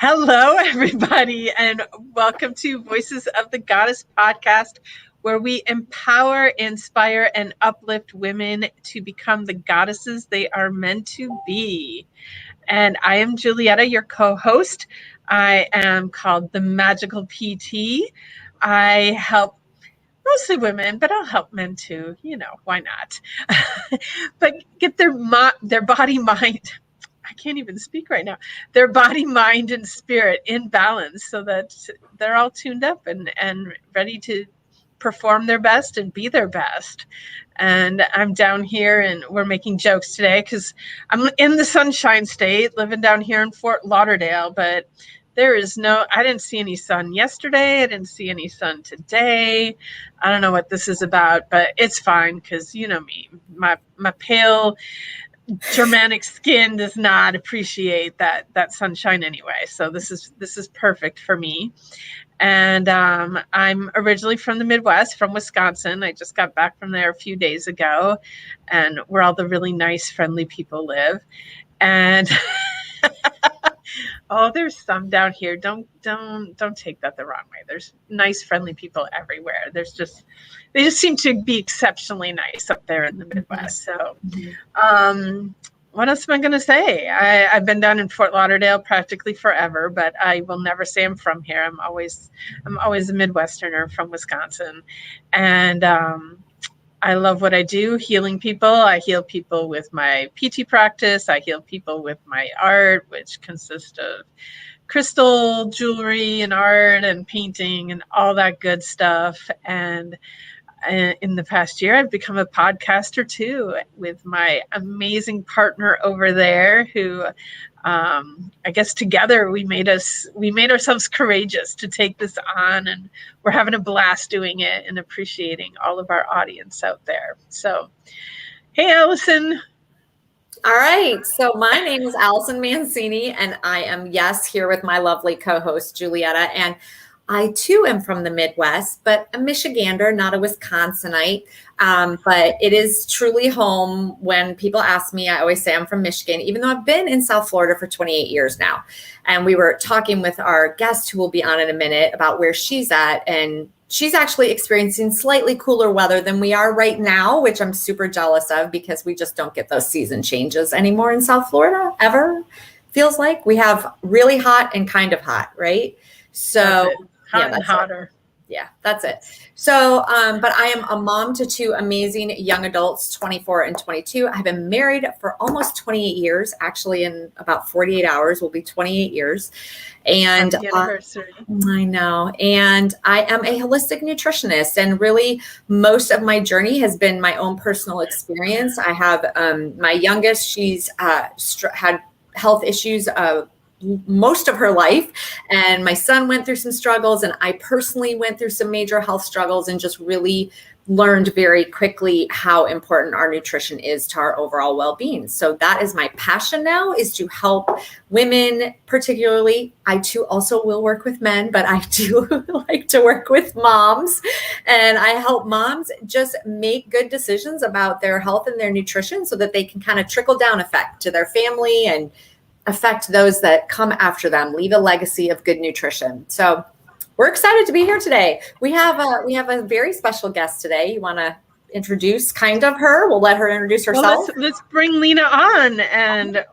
Hello, everybody, and welcome to Voices of the Goddess podcast, where we empower, inspire, and uplift women to become the goddesses they are meant to be. And I am Julietta, your co-host. I am called the Magical PT. I help mostly women, but I'll help men too. You know, why not? But get their body, mind. I can't even speak right now. Their body, mind, and spirit in balance so that they're all tuned up and ready to perform their best and be their best. And I'm down here and we're making jokes today because I'm in the Sunshine State, living down here in Fort Lauderdale, but I didn't see any sun yesterday. I didn't see any sun today. I don't know what this is about, but it's fine because you know me, my pale Germanic skin does not appreciate that sunshine anyway. So this is perfect for me. And I'm originally from the Midwest, from Wisconsin. I just got back from there a few days ago, and where all the really nice, friendly people live. And oh, there's some down here. Don't take that the wrong way. There's nice, friendly people everywhere. They just seem to be exceptionally nice up there in the Midwest. So, what else am I going to say? I've been down in Fort Lauderdale practically forever, but I will never say I'm from here. I'm always a Midwesterner from Wisconsin, and I love what I do, healing people. I heal people with my PT practice. I heal people with my art, which consists of crystal jewelry and art and painting and all that good stuff. And in the past year, I've become a podcaster too, with my amazing partner over there who, I guess together we made ourselves courageous to take this on, and we're having a blast doing it and appreciating all of our audience out there. So, hey, Allison. All right. So my name is Allison Mancini, and I am, here with my lovely co-host, Julietta. And I, too, am from the Midwest, but a Michigander, not a Wisconsinite. But it is truly home. When people ask me, I always say I'm from Michigan, even though I've been in South Florida for 28 years now. And we were talking with our guest, who will be on in a minute, about where she's at. And she's actually experiencing slightly cooler weather than we are right now, which I'm super jealous of because we just don't get those season changes anymore in South Florida, ever. Feels like we have really hot and kind of hot, right? So that's hotter. Yeah, that's it. So, but I am a mom to two amazing young adults, 24 and 22. I've been married for almost 28 years. Actually, in about 48 hours will be 28 years. And I know. And I am a holistic nutritionist. And really, most of my journey has been my own personal experience. I have my youngest, she's had health issues most of her life. And my son went through some struggles, and I personally went through some major health struggles, and just really learned very quickly how important our nutrition is to our overall well-being. So that is my passion now, is to help women, particularly. I too also will work with men, but I do like to work with moms, and I help moms just make good decisions about their health and their nutrition so that they can kind of trickle down effect to their family and affect those that come after them, leave a legacy of good nutrition. So we're excited to be here today. We have a very special guest today. You want to introduce kind of her? We'll let her introduce herself. Well, let's bring Lena on and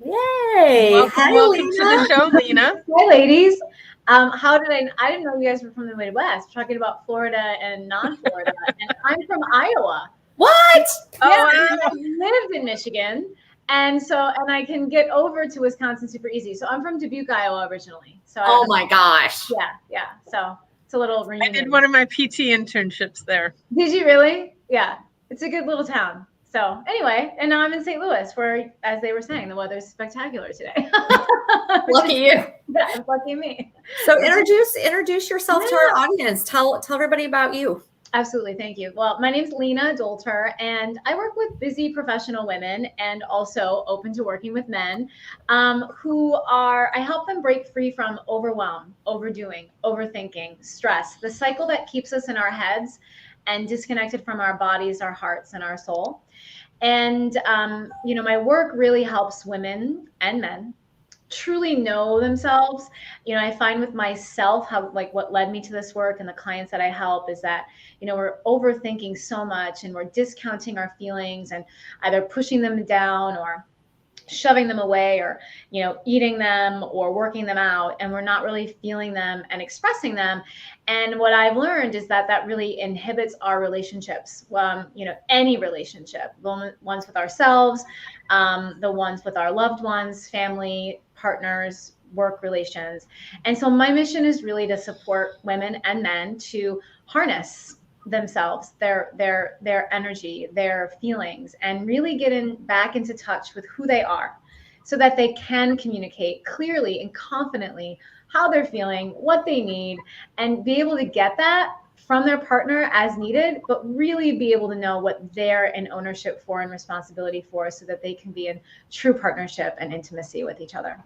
yay. Welcome to the show, Lena. Hi, ladies. I didn't know you guys were from the Midwest, talking about Florida and non-Florida. And I'm from Iowa. What? Yeah, I lived in Michigan. And I can get over to Wisconsin super easy. So I'm from Dubuque, Iowa originally. So oh my gosh. Yeah. So it's a little reunion. I did one of my PT internships there. Did you really? Yeah. It's a good little town. So anyway, and now I'm in St. Louis, where, as they were saying, the weather's spectacular today. Lucky you. Yeah, lucky me. So introduce yourself to our audience. Tell everybody about you. Absolutely. Thank you. Well, my name's Lena, Dolter, and I work with busy professional women and also open to working with men I help them break free from overwhelm, overdoing, overthinking, stress, the cycle that keeps us in our heads and disconnected from our bodies, our hearts, and our soul. And, my work really helps women and men truly know themselves. I find with myself how, like, what led me to this work and the clients that I help is that, we're overthinking so much and we're discounting our feelings and either pushing them down or shoving them away or eating them or working them out, and we're not really feeling them and expressing them. And what I've learned is that that really inhibits our relationships, any relationship, the ones with ourselves, the ones with our loved ones, family, partners, work relations. And so my mission is really to support women and men to harness themselves, their energy, their feelings, and really get back into touch with who they are so that they can communicate clearly and confidently how they're feeling, what they need, and be able to get that from their partner as needed, but really be able to know what they're in ownership for and responsibility for so that they can be in true partnership and intimacy with each other.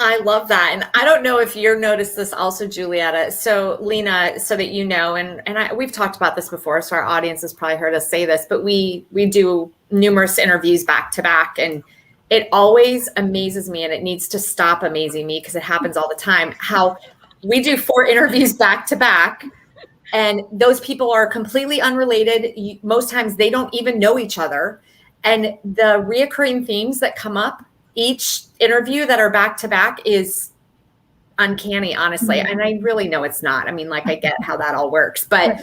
I love that. And I don't know if you've noticed this also, Julietta. So Lena, so that you know, we've talked about this before, so our audience has probably heard us say this, but we do numerous interviews back to back, and it always amazes me, and it needs to stop amazing me because it happens all the time, how we do 4 interviews back to back, and those people are completely unrelated. Most times they don't even know each other. And the reoccurring themes that come up each interview that are back to back is uncanny, honestly. Mm-hmm. And I really know it's not. I mean, like, I get how that all works, but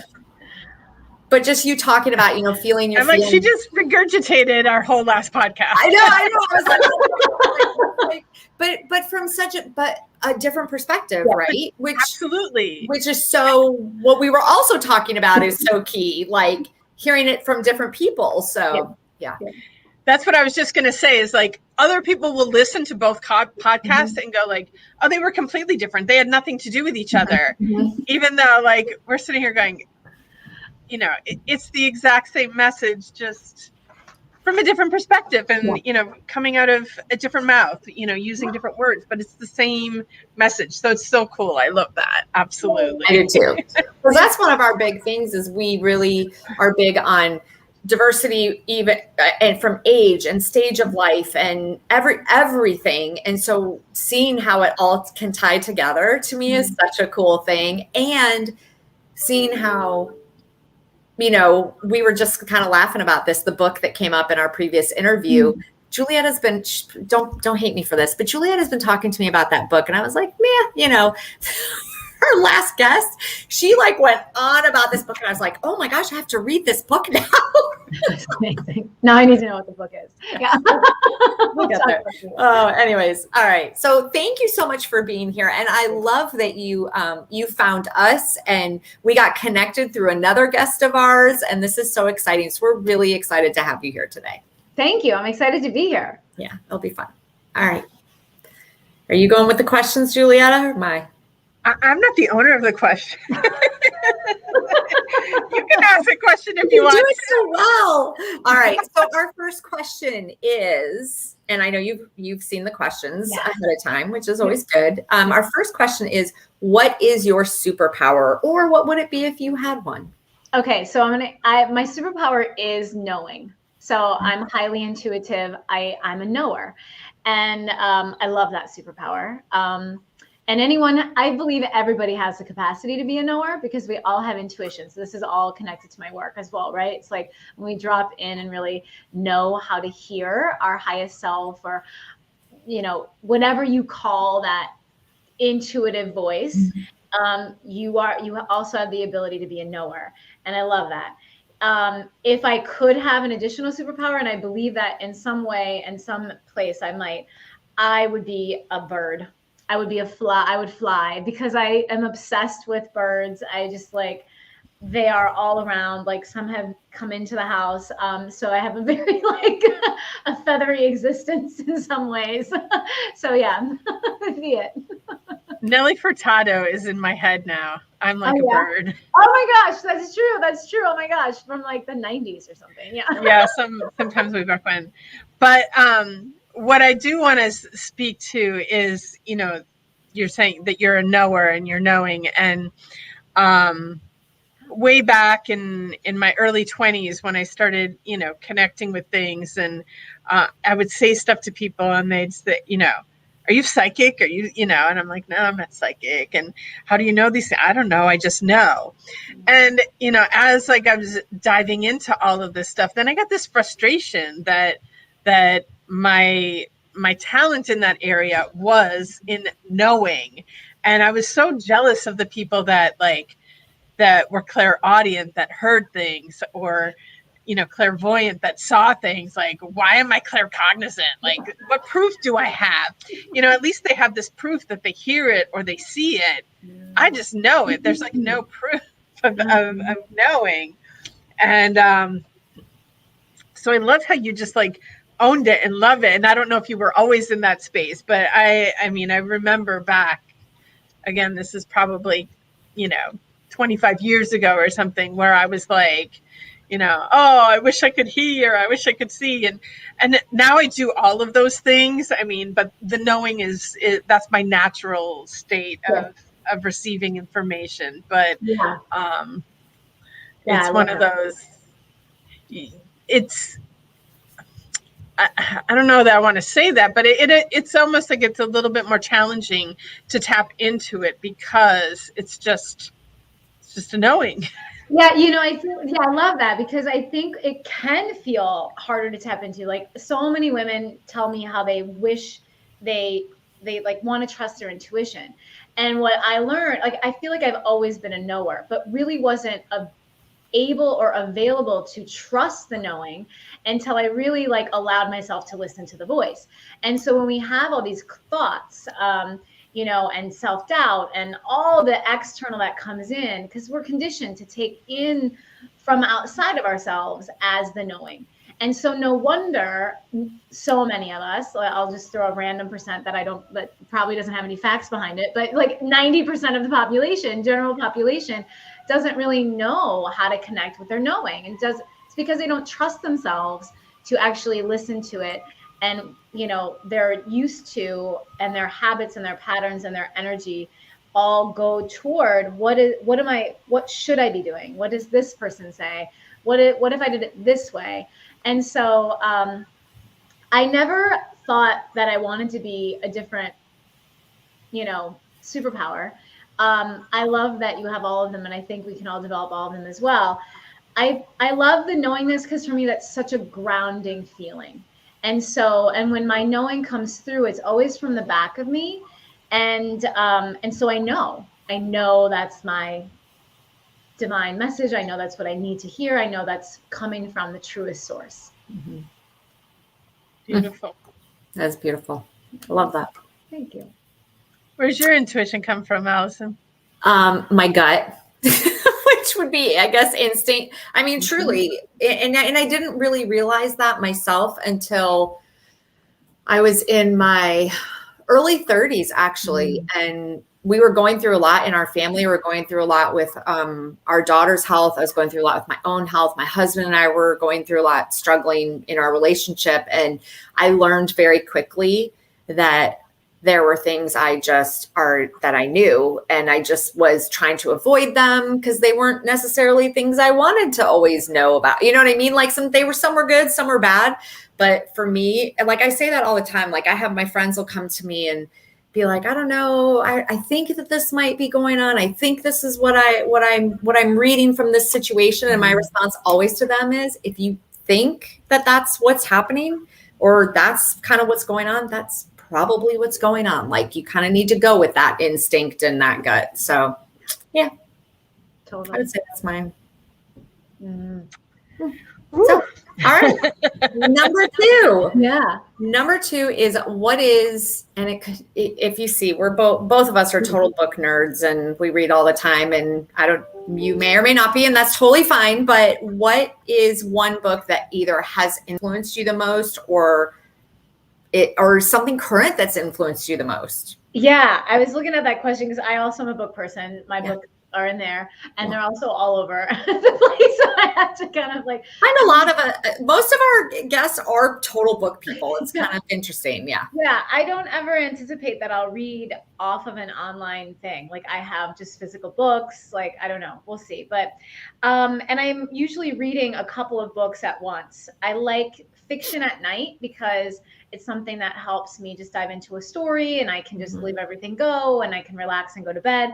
just you talking about, feeling your feelings. She just regurgitated our whole last podcast. I know. I was like, but from such a different perspective, right? Absolutely. Which is so, what we were also talking about is so key, like hearing it from different people. So yeah. That's what I was just going to say is, like, other people will listen to both podcasts and go like, oh, they were completely different. They had nothing to do with each other. Even though, like, we're sitting here going, it's the exact same message, just from a different perspective and, coming out of a different mouth, using different words, but it's the same message. So it's so cool. I love that. Absolutely. I do too. Because that's one of our big things is we really are big on diversity, even and from age and stage of life and everything. And so seeing how it all can tie together to me is such a cool thing. And seeing how, we were just kind of laughing about this, the book that came up in our previous interview. Julieta's been, don't hate me for this, but Julieta's been talking to me about that book. And I was like, meh, her last guest, she like went on about this book, and I was like, oh my gosh, I have to read this book now. That's amazing. Now I need to know what the book is. Yeah. We'll get there. Oh, anyways. All right. So thank you so much for being here. And I love that you found us and we got connected through another guest of ours. And this is so exciting. So we're really excited to have you here today. Thank you. I'm excited to be here. Yeah, it'll be fun. All right. Are you going with the questions, Julietta, or am I? I'm not the owner of the question. You can ask a question if you want. You do it so well. All right. So our first question is, and I know you've seen the questions ahead of time, which is always good. Our first question is, what is your superpower, or what would it be if you had one? Okay, so my superpower is knowing. So I'm highly intuitive. I'm a knower, and I love that superpower. And I believe everybody has the capacity to be a knower because we all have intuition. So this is all connected to my work as well, right? It's like when we drop in and really know how to hear our highest self, or, whatever you call that intuitive voice, you also have the ability to be a knower. And I love that. If I could have an additional superpower, and I believe that in some way, in some place I would be a bird. I would be a fly. I would fly because I am obsessed with birds. I just they are all around. Like, some have come into the house. So I have a very a feathery existence in some ways. So yeah, that'd be it. Nelly Furtado is in my head now. I'm like a bird. Oh my gosh, that's true. That's true. Oh my gosh, from the 90s or something. Yeah. Yeah. Sometimes way back when, but what I do want to speak to is, you're saying that you're a knower and you're knowing, and way back in my early 20s when I started, connecting with things, and I would say stuff to people and they'd say, are you psychic? Are you, and I'm like, no, I'm not psychic. And how do you know these things? I don't know. I just know. And, as like I was diving into all of this stuff, then I got this frustration that my talent in that area was in knowing. And I was so jealous of the people that were clairaudient, that heard things, or clairvoyant, that saw things. Like, why am I claircognizant? Like, what proof do I have? At least they have this proof that they hear it or they see it. I just know it. There's like no proof of knowing. And so I love how you just like owned it and love it. And I don't know if you were always in that space, but I remember back, again, this is probably 25 years ago or something, where I was like, oh, I wish I could hear, I wish I could see. And now I do all of those things. But the knowing that's my natural state of receiving information. But it's one of those, I don't know that I want to say that, but it's almost like it's a little bit more challenging to tap into it, because it's just a knowing. Yeah, I love that, because I think it can feel harder to tap into. Like, so many women tell me how they wish they like want to trust their intuition. And what I learned, like, I feel like I've always been a knower, but really wasn't able or available to trust the knowing until I really allowed myself to listen to the voice. And so when we have all these thoughts, and self-doubt and all the external that comes in, because we're conditioned to take in from outside of ourselves as the knowing. And so no wonder so many of us, I'll just throw a random percent that probably doesn't have any facts behind it, but 90% of the population, general population, doesn't really know how to connect with their knowing. It's because they don't trust themselves to actually listen to it. And, they're used to, and their habits and their patterns and their energy all go toward what should I be doing? What does this person say? What if I did it this way? And so I never thought that I wanted to be a different, superpower. I love that you have all of them, and I think we can all develop all of them as well. I love the knowingness, because for me, that's such a grounding feeling. And when my knowing comes through, it's always from the back of me. And so I know that's my divine message. I know that's what I need to hear. I know that's coming from the truest source. Mm-hmm. Beautiful. That's beautiful. I love that. Thank you. Where's your intuition come from, Allison? My gut. Which would be, I guess, instinct. Truly. And I didn't really realize that myself until I was in my early 30s, actually. And we were going through a lot in our family. We were going through a lot with our daughter's health. I was going through a lot with my own health. My husband and I were going through a lot, struggling in our relationship. And I learned very quickly that there were things that I knew, and I just was trying to avoid them because they weren't necessarily things I wanted to always know about. You know what I mean? Like some were good, some were bad. But for me, and I say that all the time, I have my friends will come to me and be like, I don't know, I think that this might be going on. I think this is what I'm reading from this situation. And my response always to them is, if you think that that's what's happening, or that's kind of what's going on, that's probably what's going on. You kind of need to go with that instinct and that gut. So yeah, totally. I would say that's mine. Mm-hmm. So, all right. Number two. Yeah. Number two is if you see, we're both of us are total book nerds, and we read all the time, and you may or may not be, and that's totally fine. But what is one book that either has influenced you the most, or something current that's influenced you the most? Yeah, I was looking at that question because I also am a book person. My book are in there, and they're also all over the place. So I have to kind of like. And a lot of most of our guests are total book people. It's kind of interesting. Yeah. Yeah, I don't ever anticipate that I'll read off of an online thing. Like I have just physical books. Like I don't know, we'll see. But and I'm usually reading a couple of books at once. I like fiction at night because it's something that helps me just dive into a story and I can just leave everything go and I can relax and go to bed.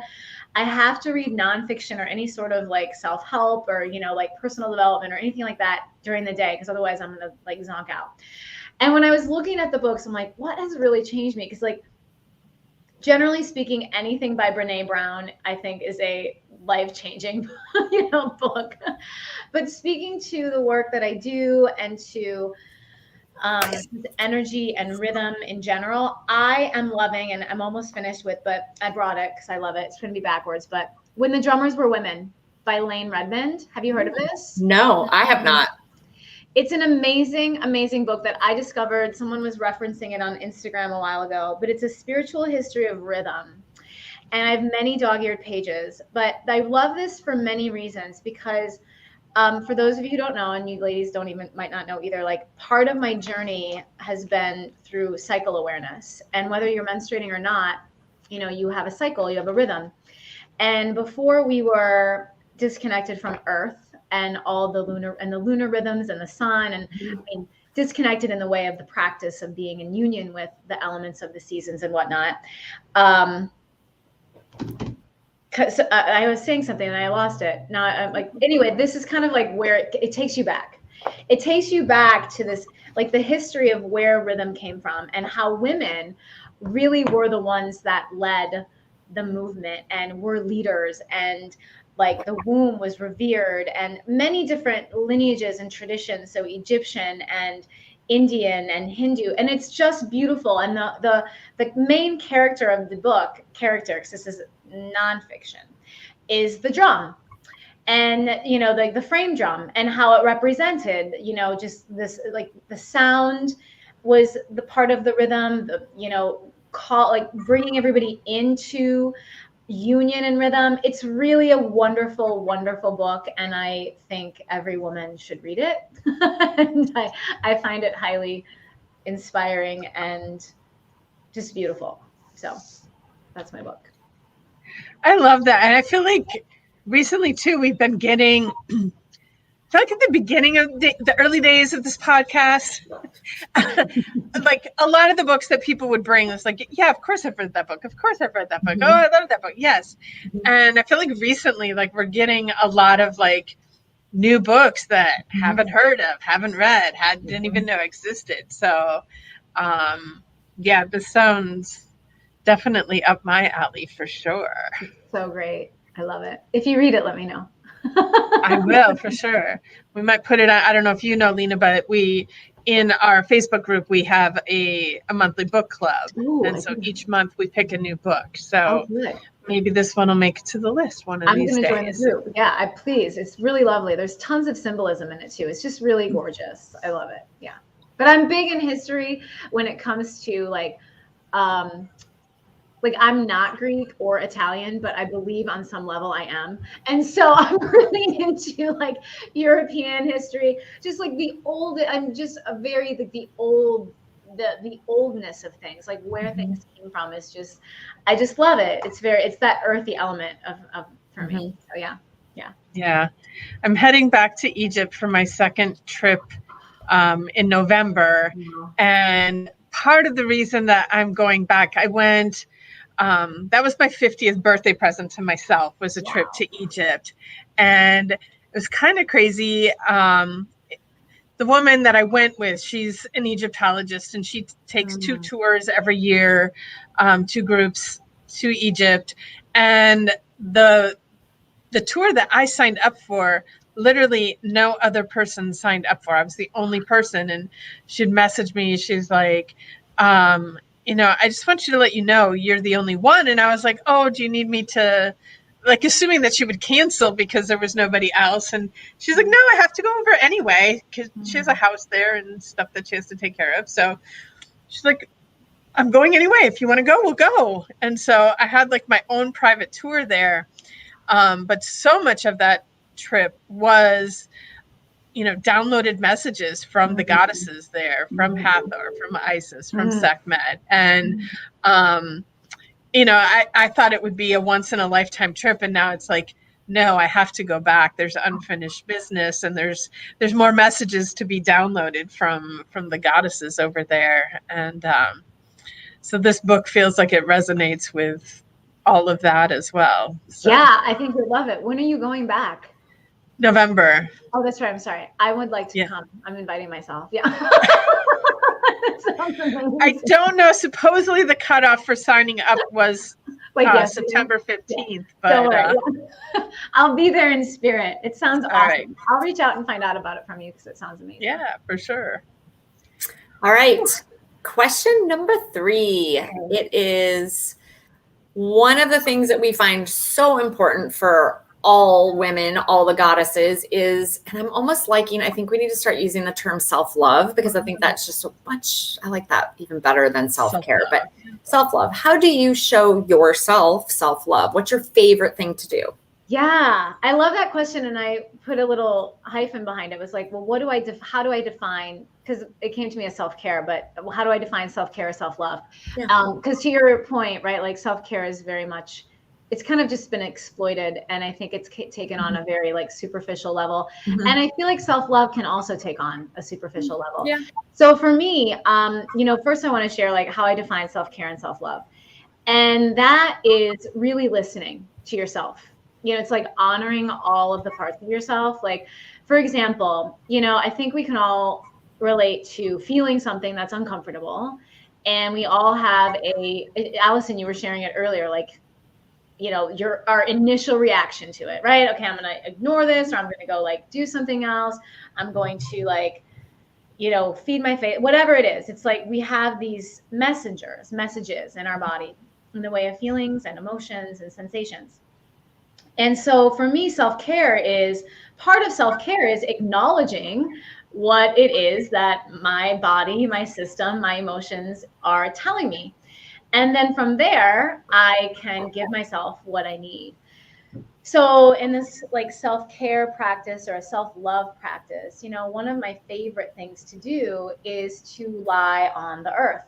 I have to read nonfiction or any sort of like self-help or, you know, like personal development or anything like that during the day, because otherwise I'm gonna like zonk out. And when I was looking at the books, I'm like, what has really changed me? Because like, generally speaking, anything by Brene Brown, I think is a life-changing, you know, book. But speaking to the work that I do and to energy and rhythm in general, I am loving, and I'm almost finished with, but I brought it because I love it. It's going to be backwards, but When the Drummers Were Women by Lane Redmond. Have you heard of this? No, I have not. It's an amazing, amazing book that I discovered. Someone was referencing it on Instagram a while ago, but it's a spiritual history of rhythm. And I have many dog-eared pages, but I love this for many reasons because for those of you who don't know, and you ladies might not know either, like part of my journey has been through cycle awareness. And whether you're menstruating or not, you know, you have a cycle, you have a rhythm. And before we were disconnected from Earth and all the lunar rhythms and the sun, and I mean, disconnected in the way of the practice of being in union with the elements of the seasons and whatnot. Because I was saying something and I lost it. Now I'm like, anyway, this is kind of like where it takes you back. It takes you back to this, like the history of where rhythm came from and how women really were the ones that led the movement and were leaders, and like the womb was revered, and many different lineages and traditions. So Egyptian and Indian and Hindu, and it's just beautiful. And the main character of the book, because this is nonfiction, is the drum, and you know, like the frame drum and how it represented, you know, just this, like the sound was the part of the rhythm, the, you know, like bringing everybody into union and rhythm. It's really a wonderful, wonderful book, and I think every woman should read it. And I find it highly inspiring and just beautiful. So that's my book. I love that. And I feel like recently too, we've been getting, I feel like at the beginning of the early days of this podcast, like a lot of the books that people would bring was like, yeah, of course I've read that book. Of course I've read that book. Oh, I love that book. Yes. And I feel like recently, like we're getting a lot of like new books that haven't heard of, haven't read, didn't even know existed. So yeah, this sounds definitely up my alley for sure. So great. I love it. If you read it, let me know. I will, for sure. We might put it on. I don't know if you know, Lena, but in our Facebook group, we have a monthly book club. Ooh, and so each month we pick a new book. So maybe this one will make it to the list one of these days. I'm going to join the group. Yeah, please. It's really lovely. There's tons of symbolism in it too. It's just really gorgeous. I love it. Yeah. But I'm big in history when it comes to like I'm not Greek or Italian, but I believe on some level I am. And so I'm really into like European history, just like the old, I'm just a very, the oldness of things, like where things came from is just, I just love it. It's that earthy element of for me. So yeah. Yeah. I'm heading back to Egypt for my second trip in November. And part of the reason that I'm going back, I went, that was my 50th birthday present to myself, was a trip to Egypt. And it was kind of crazy. The woman that I went with, she's an Egyptologist, and she takes 2 tours every year, 2 groups to Egypt. And the tour that I signed up for, literally no other person signed up for. I was the only person. And she'd message me. She's like, you know, I just want you to let you know you're the only one. And I was like, oh, do you need me to, like, assuming that she would cancel because there was nobody else. And she's like, no, I have to go over anyway, because she has a house there and stuff that she has to take care of. So she's like, I'm going anyway. If you want to go, we'll go. And so I had like my own private tour there. But so much of that trip was, downloaded messages from the goddesses there, from Hathor, from Isis, from Sekhmet. And, I thought it would be a once in a lifetime trip. And now it's like, no, I have to go back. There's unfinished business, and there's more messages to be downloaded from the goddesses over there. And so this book feels like it resonates with all of that as well. So. Yeah, I think you'll love it. When are you going back? November. Oh, that's right. I'm sorry. I would like to come. I'm inviting myself. Yeah. I don't know. Supposedly the cutoff for signing up was September 15th. But I'll be there in spirit. It sounds awesome. Right. I'll reach out and find out about it from you because it sounds amazing. Yeah, for sure. All right. Question number 3. It is one of the things that we find so important for all women, all the goddesses is, and I'm almost liking, I think we need to start using the term self-love, because I think that's just so much, I like that even better than self-care, but self-love. How do you show yourself self-love? What's your favorite thing to do? Yeah, I love that question. And I put a little hyphen behind it. It was like, well, how do I define, because it came to me as self-care, but how do I define self-care or self-love? Because to your point, right, like self-care is very much, it's kind of just been exploited. And I think it's taken on a very like superficial level. And I feel like self-love can also take on a superficial level. Yeah. So for me, first I want to share like how I define self-care and self-love. And that is really listening to yourself. It's like honoring all of the parts of yourself. Like, for example, I think we can all relate to feeling something that's uncomfortable. And we all have Allison, you were sharing it earlier, like, our initial reaction to it, right? Okay, I'm going to ignore this, or I'm going to go like do something else. I'm going to like, feed my face, whatever it is. It's like we have these messages in our body in the way of feelings and emotions and sensations. And so for me, part of self-care is acknowledging what it is that my body, my system, my emotions are telling me. And then from there, I can give myself what I need. So in this like self-care practice or a self-love practice, one of my favorite things to do is to lie on the earth.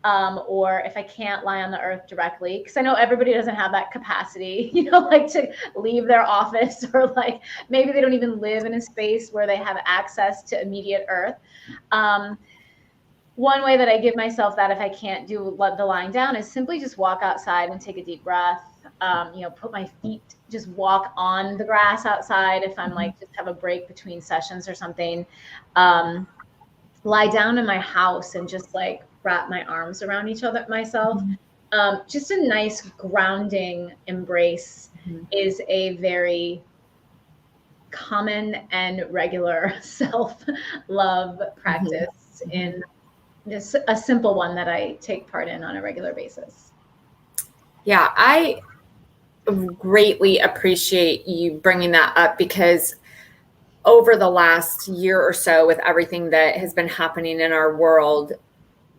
Or if I can't lie on the earth directly, because I know everybody doesn't have that capacity, like to leave their office, or like maybe they don't even live in a space where they have access to immediate earth. One way that I give myself that if I can't do the lying down is simply just walk outside and take a deep breath. Put my feet, just walk on the grass outside if I'm like just have a break between sessions or something. Lie down in my house and just like wrap my arms around myself. Just a nice grounding embrace is a very common and regular self-love practice in just a simple one that I take part in on a regular basis. Yeah, I greatly appreciate you bringing that up, because over the last year or so, with everything that has been happening in our world,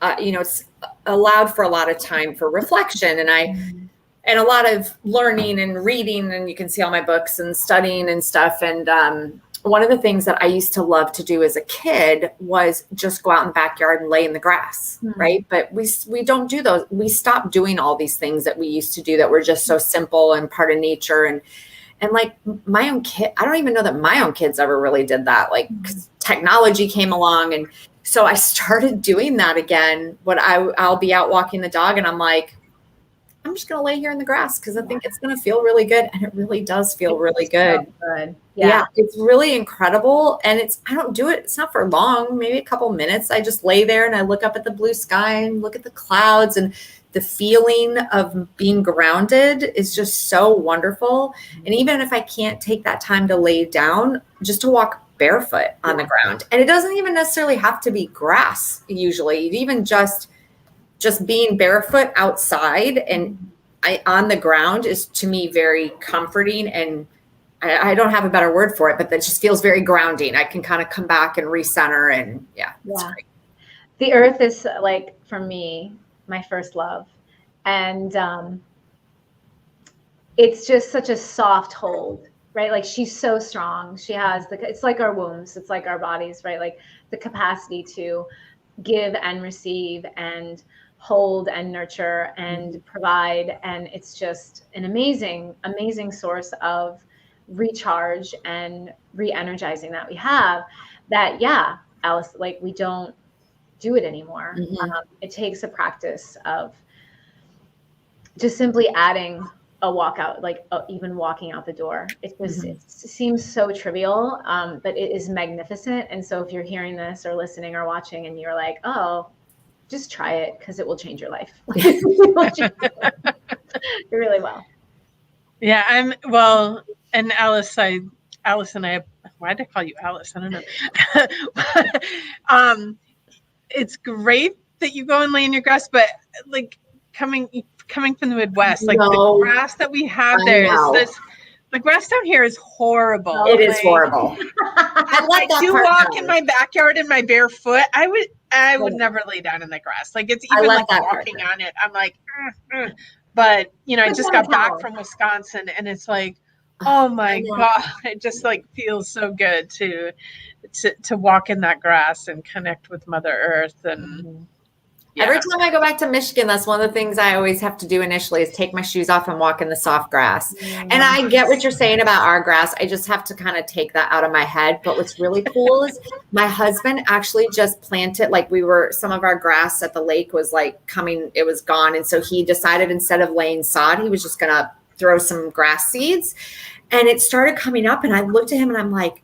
it's allowed for a lot of time for reflection, and a lot of learning and reading, and you can see all my books and studying and stuff. And one of the things that I used to love to do as a kid was just go out in the backyard and lay in the grass, right? But we don't do those. We stopped doing all these things that we used to do that were just so simple and part of nature. And like my own kid, I don't even know that my own kids ever really did that. Like, 'cause technology came along, and so I started doing that again. When I'll be out walking the dog, and I'm like, I'm just going to lay here in the grass because I think it's going to feel really good. And it really does feel really good. So good. Yeah, it's really incredible. And I don't do it. It's not for long, maybe a couple minutes. I just lay there and I look up at the blue sky and look at the clouds, and the feeling of being grounded is just so wonderful. And even if I can't take that time to lay down, just to walk barefoot on the ground. And it doesn't even necessarily have to be grass usually. Even just being barefoot outside and on the ground is, to me, very comforting. And I don't have a better word for it, but that just feels very grounding. I can kind of come back and recenter, and it's great. The earth is like, for me, my first love. And it's just such a soft hold, right? Like she's so strong. She has it's like our wombs, it's like our bodies, right? Like the capacity to give and receive and hold and nurture and provide. And it's just an amazing, amazing source of recharge and re-energizing that we have that, yeah, Alice, like we don't do it anymore. It takes a practice of just simply adding a walkout, like even walking out the door. It just it seems so trivial, but it is magnificent. And so if you're hearing this or listening or watching and you're like, oh, just try it because it will change your life. It really will. Yeah, and Alice and I, why did I call you Alice? I don't know. It's great that you go and lay in your grass, but like coming from the Midwest, like the grass that we have there is this. The grass down here is horrible. It is horrible. I do walk in my backyard in my bare foot. I would never lay down in the grass. Like it's even like walking on it. I'm like, but I just got back from Wisconsin, and it's like, oh my God, it just like feels so good to walk in that grass and connect with Mother Earth. And every time I go back to Michigan, that's one of the things I always have to do initially is take my shoes off and walk in the soft grass. And I get what you're saying about our grass. I just have to kind of take that out of my head. But what's really cool is my husband actually just planted, like some of our grass at the lake was like it was gone. And so he decided instead of laying sod, he was just going to throw some grass seeds. And it started coming up. And I looked at him and I'm like,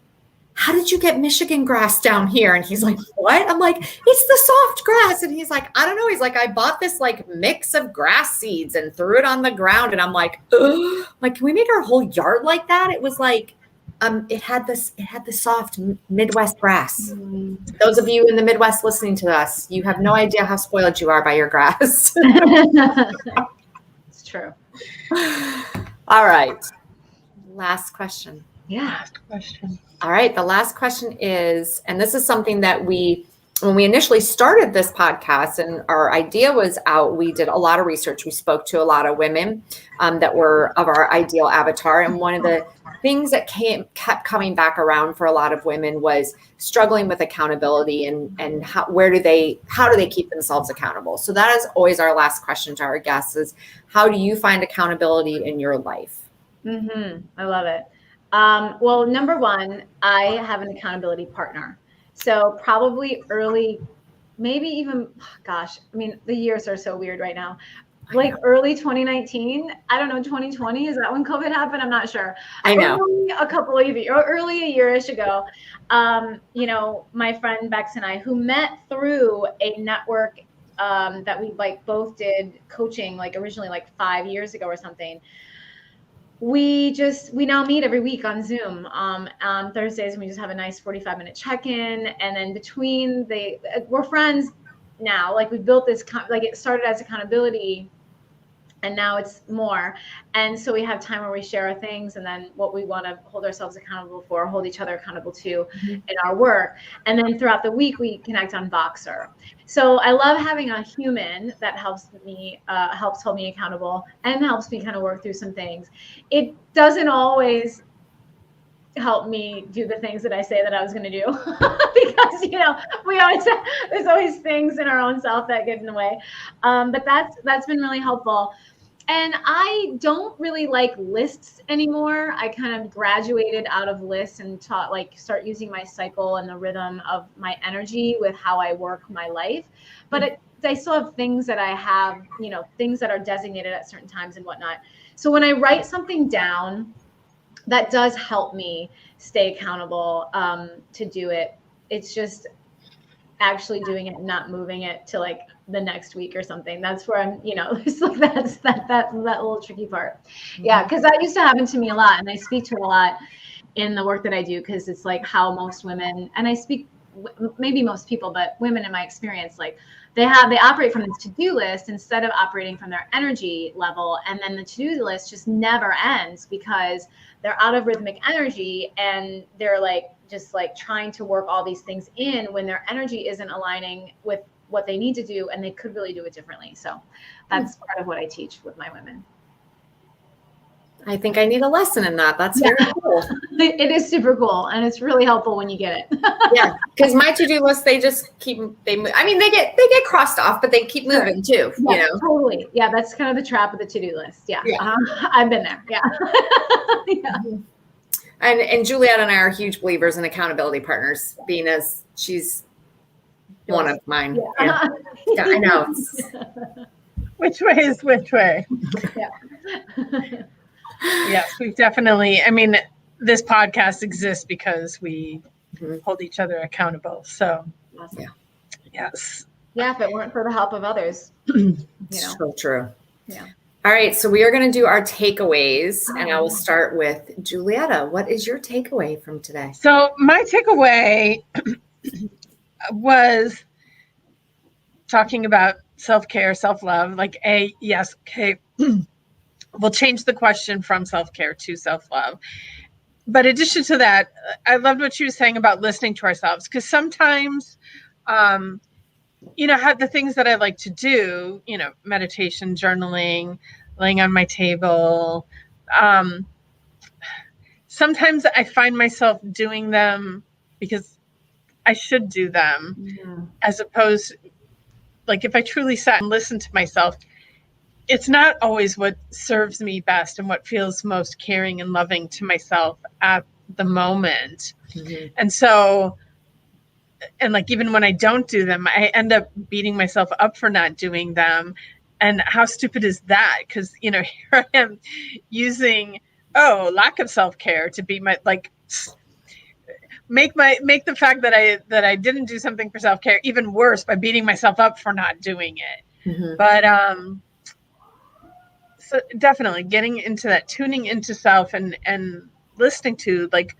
how did you get Michigan grass down here? And he's like, what? I'm like, it's the soft grass. And he's like, I don't know. He's like, I bought this like mix of grass seeds and threw it on the ground. And I'm like, ugh. Like, can we make our whole yard like that? It was like, it had the soft Midwest grass. Those of you in the Midwest listening to us, you have no idea how spoiled you are by your grass. It's true. All right. Last question. Yeah. Last question. All right. The last question is, and this is something that when we initially started this podcast and our idea was out, we did a lot of research. We spoke to a lot of women that were of our ideal avatar. And one of the things that kept coming back around for a lot of women was struggling with accountability and how do they keep themselves accountable? So that is always our last question to our guests is, how do you find accountability in your life? I love it. Well, number one, I have an accountability partner. So probably early, maybe even, gosh, I mean, the years are so weird right now. Like early 2019, I don't know, 2020, is that when COVID happened? I'm not sure. I know. Early a year-ish ago, my friend Bex and I, who met through a network that we like both did coaching, like originally like 5 years ago or something. We now meet every week on Zoom on Thursdays, and we just have a nice 45-minute check-in. And then we're friends now. Like we built this, like it started as accountability, and now it's more. And so we have time where we share our things and then what we want to hold ourselves accountable for, hold each other accountable to in our work. And then throughout the week, we connect on Voxer. So I love having a human that helps hold me accountable and helps me kind of work through some things. It doesn't always help me do the things that I say that I was going to do because, there's always things in our own self that get in the way. But that's been really helpful. And I don't really like lists anymore. I kind of graduated out of lists and start using my cycle and the rhythm of my energy with how I work my life. But I still have things that I have, things that are designated at certain times and whatnot. So when I write something down, that does help me stay accountable to do it. It's just actually doing it, not moving it to like the next week or something. That's where I'm, it's like that's that little tricky part. Yeah, because that used to happen to me a lot, and I speak to it a lot in the work that I do because it's like how most women, and I speak maybe most people, but women in my experience, like they operate from this to-do list instead of operating from their energy level, and then the to-do list just never ends because they're out of rhythmic energy and they're just trying to work all these things in when their energy isn't aligning with what they need to do, and they could really do it differently. So that's part of what I teach with my women. I think I need a lesson in that. That's very cool. It is super cool, and it's really helpful when you get it. Yeah, because my to-do list, they just keep they move. I mean, they get crossed off, but they keep moving too. Yeah, You know, totally. Yeah, that's kind of the trap of the to-do list. Yeah, I've been there. Yeah. Yeah. And Juliet and I are huge believers in accountability partners, being as she's one of mine. Yeah. Yeah, I know. Which way is which way? Yeah. Yes, we definitely, I mean, this podcast exists because we hold each other accountable. So, Awesome. yes. Yeah, if it weren't for the help of others, you know. So true. Yeah. All right, so we are going to do our takeaways, and I will start with Julietta. What is your takeaway from today? So my takeaway was talking about self-care, self-love, like yes, okay, we'll change the question from self-care to self-love. But in addition to that, I loved what you were saying about listening to ourselves, because sometimes, you know, the things that I like to do, you know, meditation, journaling, laying on my table. Sometimes I find myself doing them because I should do them, as opposed, like if I truly sat and listened to myself, it's not always what serves me best and what feels most caring and loving to myself at the moment. And so, and like, even when I don't do them, I end up beating myself up for not doing them. And how stupid is that? Because, you know, here I am using, lack of self-care to be my, like, make the fact that I didn't do something for self-care even worse by beating myself up for not doing it. But, so definitely getting into that, tuning into self and listening to, like,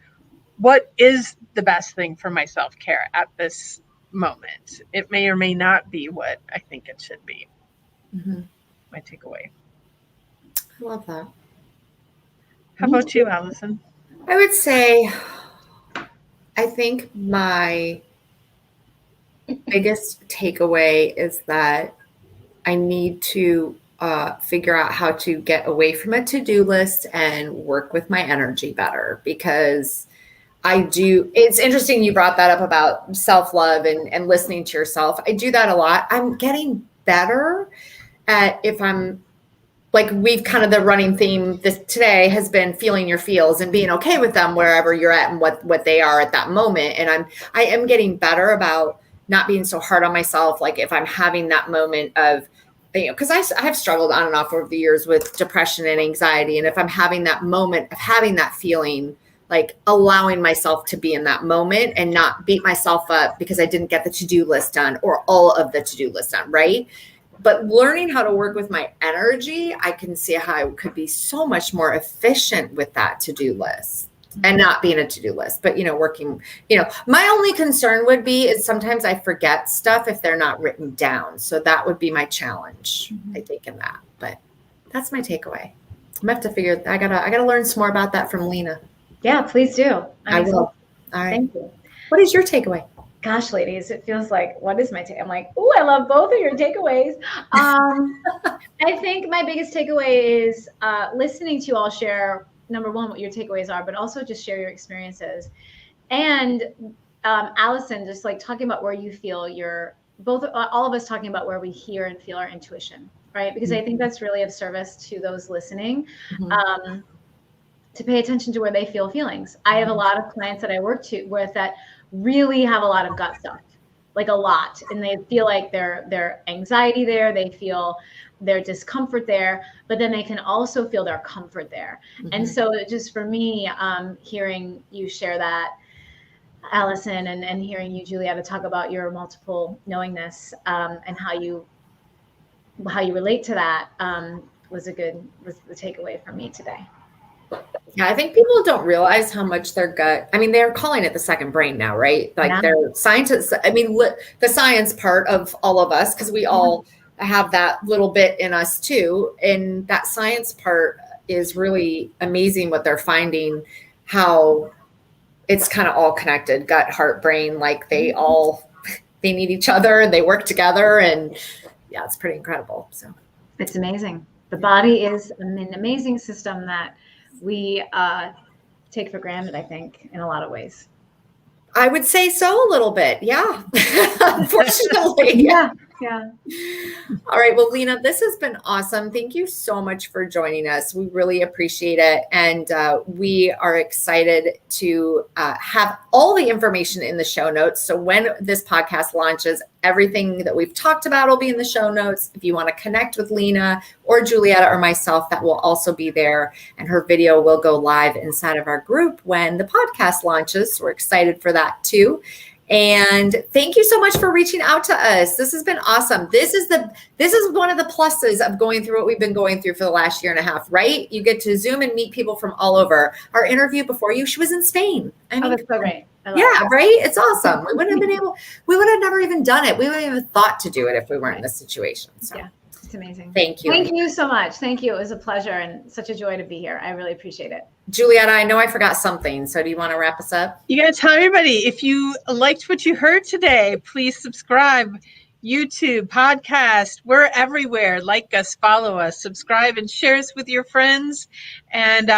what is the best thing for my self-care at this moment. It may or may not be what I think it should be. My takeaway. I love that. How about you, Allison? I would say, I think my biggest takeaway is that I need to figure out how to get away from a to-do list and work with my energy better, because it's interesting you brought that up about self-love and listening to yourself. I do that a lot. I'm getting better at, if I'm like, we've kind of, the running theme this today has been feeling your feels and being okay with them wherever you're at and what they are at that moment. And I am getting better about not being so hard on myself. Like if I'm having that moment of, you know, because I have struggled on and off over the years with depression and anxiety. And if I'm having that moment of having that feeling, like allowing myself to be in that moment and not beat myself up because I didn't get the to-do list done or all of the to-do list done, right? But learning how to work with my energy, I can see how I could be so much more efficient with that to-do list and not being a to-do list, but, you know, working, you know, my only concern would be is sometimes I forget stuff if they're not written down. So that would be my challenge, I think, in that. But that's my takeaway. I'm gonna have to figure, I gotta learn some more about that from Lena. Yeah, please do. I will. All right. Thank you. What is your takeaway? Gosh, ladies, it feels like, what is my take? I'm like, oh, I love both of your takeaways. I think my biggest takeaway is listening to you all share, number one, what your takeaways are, but also just share your experiences. And Allison, just like talking about where you feel all of us talking about where we hear and feel our intuition, right? Because I think that's really of service to those listening. To pay attention to where they feel feelings. I have a lot of clients that I work with that really have a lot of gut stuff, like a lot. And they feel like their anxiety there, they feel their discomfort there, but then they can also feel their comfort there. And so just for me, hearing you share that, Allison, and hearing you, Julietta, talk about your multiple knowingness and how you relate to that was the takeaway for me today. Yeah, I think people don't realize how much their gut, I mean, they're calling it the second brain now, right? Like they're scientists. I mean, the science part of all of us, because we all have that little bit in us too. And that science part is really amazing what they're finding, how it's kind of all connected, gut, heart, brain, like they need each other and they work together. And yeah, it's pretty incredible. So it's amazing. The body is an amazing system that we take for granted, I think, in a lot of ways. I would say so a little bit. Yeah. Unfortunately. Yeah. All right. Well, Lena, this has been awesome. Thank you so much for joining us. We really appreciate it. And we are excited to have all the information in the show notes. So when this podcast launches, everything that we've talked about will be in the show notes. If you want to connect with Lena or Julietta or myself, that will also be there. And her video will go live inside of our group when the podcast launches. We're excited for that too. And thank you so much for reaching out to us. This has been awesome. This is one of the pluses of going through what we've been going through for the last year and a half, right? You get to Zoom and meet people from all over. Our interview before you, she was in Spain. I mean, that's so great. Yeah, right? It's awesome. We wouldn't have been able, we would have never even done it. We wouldn't have even thought to do it if we weren't in this situation. So yeah, it's amazing. Thank you. Thank you so much. Thank you. It was a pleasure and such a joy to be here. I really appreciate it. Julietta, I know I forgot something. So do you want to wrap us up? You got to tell everybody, if you liked what you heard today, please subscribe. YouTube, podcast, we're everywhere. Like us, follow us, subscribe, and share us with your friends. And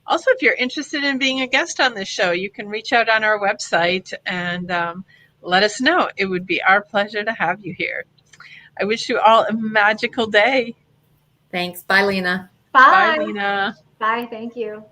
also, if you're interested in being a guest on this show, you can reach out on our website and let us know. It would be our pleasure to have you here. I wish you all a magical day. Thanks. Bye, Lena. Bye. Bye, Lena. Bye. Thank you.